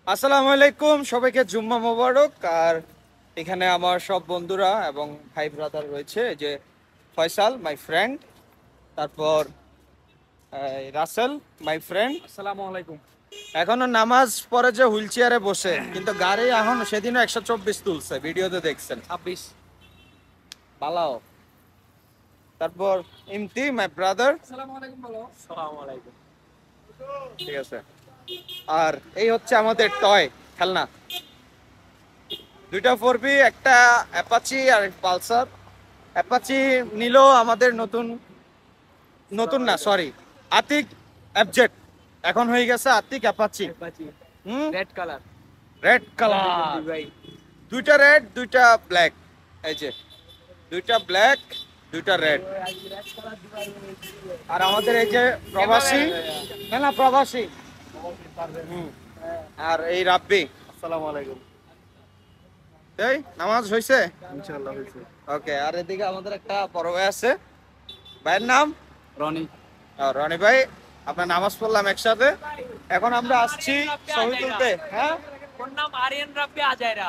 আসসালামু আলাইকুম, সবাইকে জুম্মা মোবারক। আর এখানে আমার সব বন্ধুরা এবং ভাই ব্রাদার রয়েছে, এই যে ফয়সাল মাই ফ্রেন্ড, তারপর রাসেল মাই ফ্রেন্ড। আসসালামু আলাইকুম। এখনো নামাজ পড়ে যে হুইল চেয়ারে বসে, কিন্তু গাড়ি এখন সেদিনও 124 তুলছে, ভিডিওতে দেখছেন। 26। পালাও। তারপর ইমতি মাই ব্রাদার। আসসালামু আলাইকুম বলো। আসসালামু আলাইকুম। ঠিক আছে। আর এই হচ্ছে আমাদের টয় খেলনা, দুইটা 4B, একটা অ্যাপাচি আর পালসার। অ্যাপাচি নিল আমাদের নতুন নতুন না, সরি, আতিক অ্যাবজেট, এখন হয়ে গেছে আতিক Apache. Red colour. Red colour, ভাই দুইটা রেড দুইটা ব্ল্যাক, এই যে দুইটা ব্ল্যাক দুইটা রেড। আর আমাদের এই যে প্রবাসী, না না প্রবাসী, আর এই রাব্বি। আসসালামু আলাইকুম। এই নামাজ হয়েছে ইনশাআল্লাহ হইছে। ওকে। আর এদিকে আমাদের একটা বড় ভাই আছে, ভাইয়ের নাম রনি। রনি ভাই। আপনার নামাজ পড়লাম একসাথে, এখন আমরা আসছি ছবি তুলতে। হ্যাঁ, ওর নাম আরিয়ান রাব্বি আজাইরা।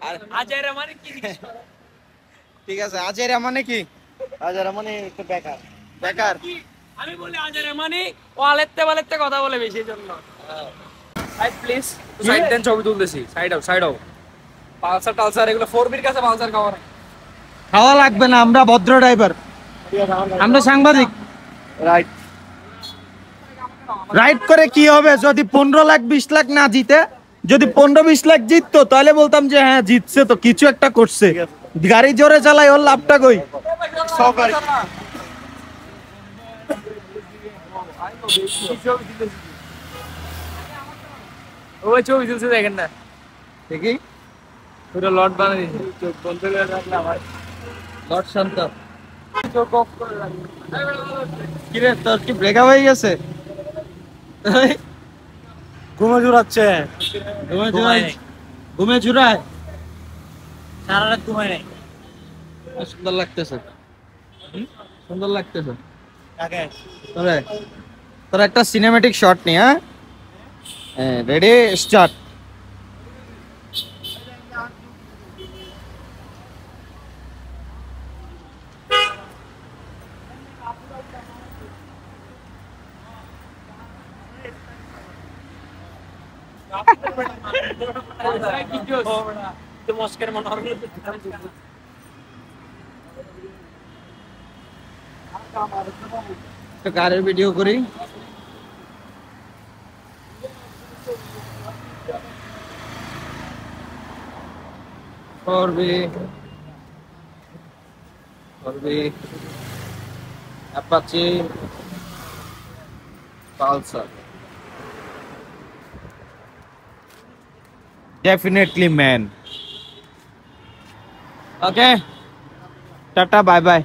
আর আজাইরা মানে কি? ঠিক আছে। আজেরা মানে কি? আজাইরা মানে একটু বেকার। বেকার। আমি বলি আজাইরা মানে ওয়ালেতে ওয়ালেতে কথা বলে বেশি জন্য। Side please. সাইড দেন, ছবি তুলতেছি। সাইড আও, সাইড আও। পালসার টালসার এগুলো 4বির কাছে পালসার খাওয়া নাই। খাওয়া লাগবে না, আমরা ভদ্র ড্রাইভার, আমরা সাংবাদিক। রাইট। রাইড করে কি হবে যদি 15 লাখ 20 লাখ না জিতে? যদি 15-20 লাখ জিততো তাহলে বলতাম যে হ্যাঁ জিতছে, তো কিছু একটা করছে। গাড়ি জোরে চালাই, ওর লাভটা কই? সবাই ওই ছবি তুলছে দেখেন না, দেখি। পুরো লট বানিয়ে দিয়েছে। চোখ বন্ধ করে রাখলে আমার লর্ড শান্ত, চোখ অফ করে রাখলে। কিরে তোর কি ব্রেকআপ হয়ে গেছে? ঘুমে জুড়াচ্ছে। ঘুমে জুড়ায়। সারা রাত ঘুমাই নাই। সুন্দর লাগতেছে, সুন্দর লাগতেছে। কাকে? তোরে তোর একটা সিনেমেটিক শট নি। হ্যাঁ, রেডি স্টার্ট। তো মস্কের মনে হবে। একটা কারের ভিডিও করি। করবি করবি অ্যাপাচি পালসার, ডেফিনেটলি ম্যান। ওকে, টাটা, বাই বাই।